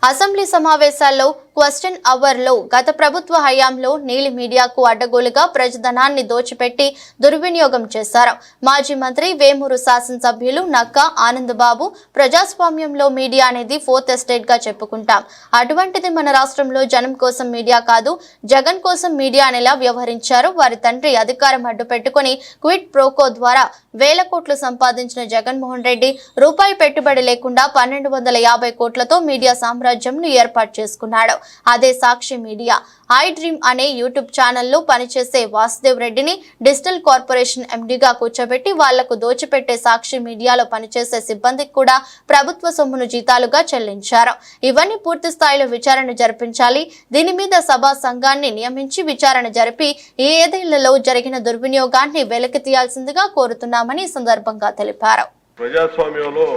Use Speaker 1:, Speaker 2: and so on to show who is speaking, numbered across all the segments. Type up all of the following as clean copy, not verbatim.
Speaker 1: Assembly సమావేశాల్లో question అవర్లో గత ప్రభుత్వ హయాంలో నీలి మీడియాకు అడ్డగోలుగా ప్రజాధనాన్ని దోచిపెట్టి దుర్వినియోగం చేశారు. మాజీ మంత్రి వేమూరు శాసనసభ్యులు నక్కా ఆనందబాబు ప్రజాస్వామ్యంలో మీడియా అనేది ఫోర్త్ ఎస్టేట్ గా చెప్పుకుంటాం. అటువంటిది మన రాష్ట్రంలో జనం కోసం మీడియా కాదు, జగన్ కోసం మీడియా అనేలా వ్యవహరించారు. వారి తండ్రి అధికారం అడ్డు పెట్టుకుని క్విడ్ ప్రోకో ద్వారా వేల కోట్లు సంపాదించిన జగన్మోహన్ రెడ్డి రూపాయి పెట్టుబడి లేకుండా 1250 కోట్లతో మీడియా సామ్రాజ్యంను ఏర్పాటు చేసుకున్నాడు. అదే సాక్షి మీడియా. ఐ డ్రీమ్ అనే యూట్యూబ్ ఛానల్లో పనిచేసే వాసుదేవ్ రెడ్డిని డిజిటల్ కార్పొరేషన్ ఎండీగా కూర్చోబెట్టి వాళ్లకు దోచిపెట్టే సాక్షి మీడియాలో పనిచేసే సిబ్బందికి కూడా ప్రభుత్వ సొమ్మును జీతాలుగా చెల్లించారు. ఇవన్నీ పూర్తి స్థాయిలో విచారణ జరిపించాలి. దీని మీద సభా సంఘాన్ని నియమించి విచారణ జరిపి ఈ ఏదేళ్లలో జరిగిన దుర్వినియోగాన్ని వెలికి తీయాల్సిందిగా కోరుతున్నామని ఈ సందర్భంగా తెలిపారు.
Speaker 2: ప్రజాస్వామ్యంలో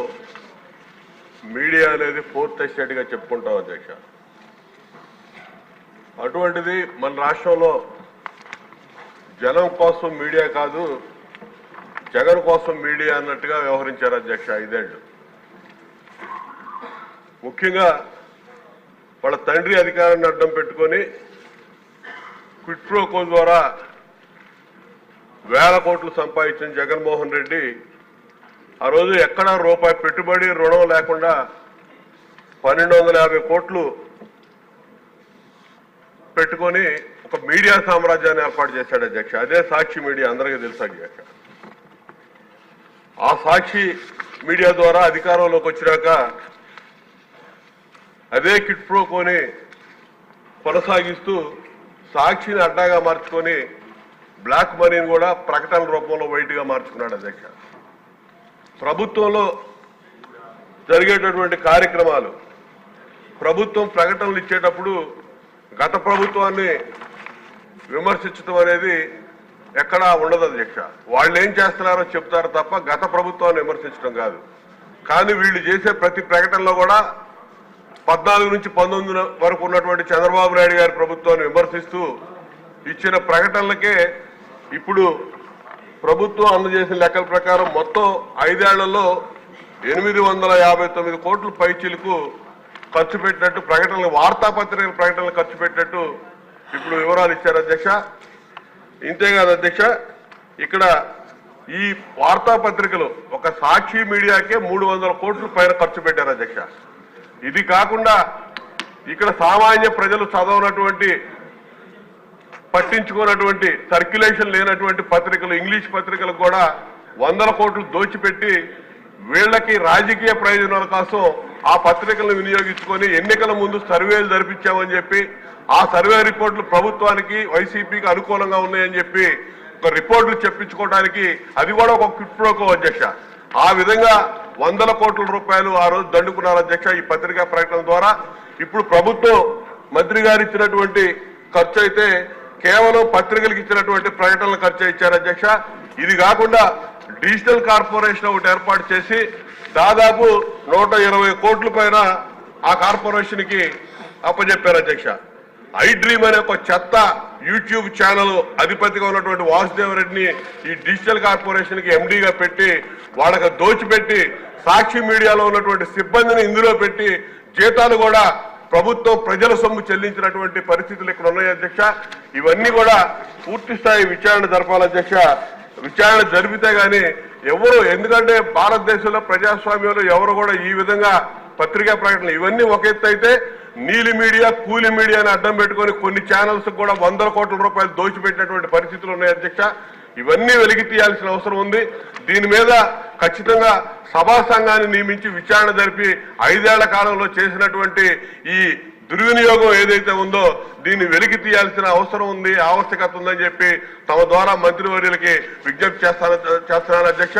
Speaker 2: మీడియా అనేది ఫోర్త్ ఎస్టేట్ గా చెప్పుకుంటాం అధ్యక్ష. అటువంటిది మన రాష్ట్రంలో జనం కోసం మీడియా కాదు, జగన్ కోసం మీడియా అన్నట్టుగా వ్యవహరించారు అధ్యక్ష 5 ఏళ్లు. ముఖ్యంగా వాళ్ళ తండ్రి అధికారాన్ని అడ్డం పెట్టుకొని క్విడ్ ప్రోకో ద్వారా వేల కోట్లు సంపాదించిన జగన్మోహన్ రెడ్డి ఆ రోజు ఎక్కడా రూపాయి పెట్టుబడి రుణం లేకుండా 1250 కోట్లు పెట్టుకొని ఒక మీడియా సామ్రాజ్యాన్ని ఏర్పాటు చేశాడు అధ్యక్ష. అదే సాక్షి మీడియా, అందరికీ తెలుసు అధ్యక్ష. ఆ సాక్షి మీడియా ద్వారా అధికారంలోకి వచ్చినాక అదే క్విడ్ ప్రోకోని కొనసాగిస్తూ సాక్షిని అడ్డాగా మార్చుకొని బ్లాక్ మనీని కూడా ప్రకటనల రూపంలో వైట్గా మార్చుకున్నాడు అధ్యక్ష. ప్రభుత్వంలో జరిగేటటువంటి కార్యక్రమాలు, ప్రభుత్వం ప్రకటనలు ఇచ్చేటప్పుడు గత ప్రభుత్వాన్ని విమర్శించడం అనేది ఎక్కడా ఉండదు అధ్యక్ష. వాళ్ళు ఏం చేస్తున్నారో చెప్తారు తప్ప గత ప్రభుత్వాన్ని విమర్శించడం కాదు. కానీ వీళ్ళు చేసే ప్రతి ప్రకటనలో కూడా 14 నుంచి 19 వరకు ఉన్నటువంటి చంద్రబాబు నాయుడు గారి ప్రభుత్వాన్ని విమర్శిస్తూ ఇచ్చిన ప్రకటనలకే ఇప్పుడు ప్రభుత్వం అందజేసిన లెక్కల ప్రకారం మొత్తం 5 ఏళ్లలో 859 కోట్ల పైచీలకు ఖర్చు పెట్టినట్టు ప్రకటనలు, వార్తాపత్రికల ప్రకటనలు ఖర్చు పెట్టినట్టు ఇప్పుడు వివరాలు ఇచ్చారు అధ్యక్ష. ఇంతేకాదు అధ్యక్ష, ఇక్కడ ఈ వార్తాపత్రికలు ఒక సాక్షి మీడియాకే 300 కోట్ల పైన ఖర్చు పెట్టారు అధ్యక్ష. ఇది కాకుండా ఇక్కడ సామాన్య ప్రజలు చదవనటువంటి, పట్టించుకున్నటువంటి, సర్క్యులేషన్ లేనటువంటి పత్రికలు, ఇంగ్లీష్ పత్రికలకు కూడా 100 కోట్లు దోచిపెట్టి వీళ్ళకి రాజకీయ ప్రయోజనాల కోసం ఆ పత్రికలను వినియోగించుకొని ఎన్నికల ముందు సర్వేలు జరిపించామని చెప్పి ఆ సర్వే రిపోర్టులు ప్రభుత్వానికి, వైసీపీకి అనుకూలంగా ఉన్నాయని చెప్పి ఒక రిపోర్టులు చెప్పించుకోవడానికి అది కూడా ఒక క్విడ్ ప్రోకో అధ్యక్ష. ఆ విధంగా 100 కోట్ల రూపాయలు ఆ రోజు దండుకున్నారు అధ్యక్ష ఈ పత్రికా ప్రకటన ద్వారా. ఇప్పుడు ప్రభుత్వం మంత్రి గారు ఇచ్చినటువంటి ఖర్చు అయితే కేవలం పత్రికలకు ఇచ్చినటువంటి ప్రకటనల ఖర్చు ఇచ్చారు అధ్యక్ష. ఇది కాకుండా డిజిటల్ కార్పొరేషన్ ఒకటి ఏర్పాటు చేసి దాదాపు 120 కోట్ల పైన ఆ కార్పొరేషన్ కి అప్పచెప్పారు అధ్యక్ష. ఐ డ్రీమ్ అనే ఒక చెత్త యూట్యూబ్ ఛానల్ అధిపతిగా ఉన్నటువంటి వాసుదేవ్ రెడ్డిని ఈ డిజిటల్ కార్పొరేషన్ కి ఎండీగా పెట్టి వాళ్ళకి దోచిపెట్టి సాక్షి మీడియాలో ఉన్నటువంటి సిబ్బందిని ఇందులో పెట్టి జీతాలు కూడా ప్రభుత్వం ప్రజల సొమ్ము చెల్లించినటువంటి పరిస్థితులు ఇక్కడ ఉన్నాయి అధ్యక్ష. ఇవన్నీ కూడా పూర్తి స్థాయి విచారణ జరపాలి అధ్యక్ష. విచారణ జరిపితే గానీ ఎవరు, ఎందుకంటే భారతదేశంలో ప్రజాస్వామ్యంలో ఎవరు కూడా ఈ విధంగా పత్రికా ప్రకటనలు ఇవన్నీ ఒక ఎత్తు అయితే, నీలి మీడియా, కూలి మీడియాని అడ్డం పెట్టుకొని కొన్ని ఛానల్స్ కూడా 100 కోట్ల రూపాయలు దోచిపెట్టినటువంటి పరిస్థితులు ఉన్నాయి అధ్యక్ష. ఇవన్నీ వెలికి తీయాల్సిన అవసరం ఉంది. దీని మీద ఖచ్చితంగా సభా సంఘాన్ని నియమించి విచారణ జరిపి 5 ఏళ్ల కాలంలో చేసినటువంటి ఈ దుర్వినియోగం ఏదైతే ఉందో దీన్ని వెలికి తీయాల్సిన అవసరం ఉంది, ఆవశ్యకత ఉందని చెప్పి తమ ద్వారా మంత్రివర్యులకి విజ్ఞప్తి చేస్తున్నాను అధ్యక్ష.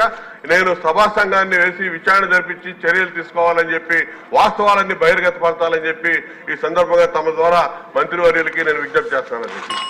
Speaker 2: నేను సభా సంఘాన్ని వేసి విచారణ జరిపించి చర్యలు తీసుకోవాలని చెప్పి, వాస్తవాలన్నీ బహిర్గతపరచాలని చెప్పి ఈ సందర్భంగా తమ ద్వారా మంత్రివర్యులకి నేను విజ్ఞప్తి చేస్తున్నాను అధ్యక్ష.